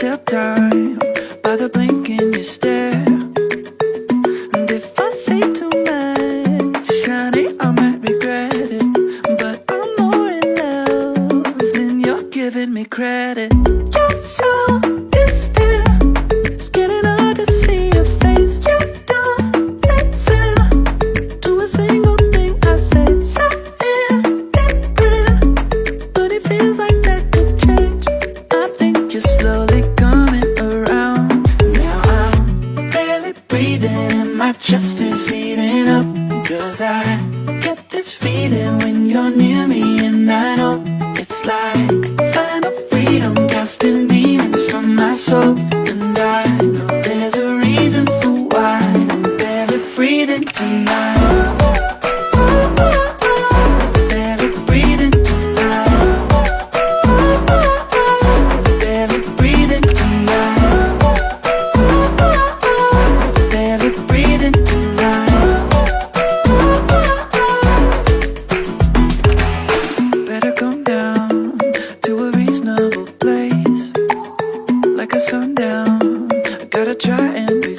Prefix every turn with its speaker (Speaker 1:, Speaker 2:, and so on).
Speaker 1: tell time by the blink in your stare. And if I say too much, honey, I might regret it. But I'm more in love than you're giving me credit. You're so distant, it's getting hard to see your face. You don't listen to a single thing I say. Something different, but it feels like that could change. I think you're slowly coming around. Now I'm barely breathing and my chest is heating up. 'Cause I get this feeling when you're near me, and I know it's like final freedom, casting demons from my soul. And I know there's a reason for why I'm barely breathing tonight. Barely breathing tonight. Barely breathing tonight. Barely breathing tonight. Better come down to a reasonable place, like a sundown. I gotta try and be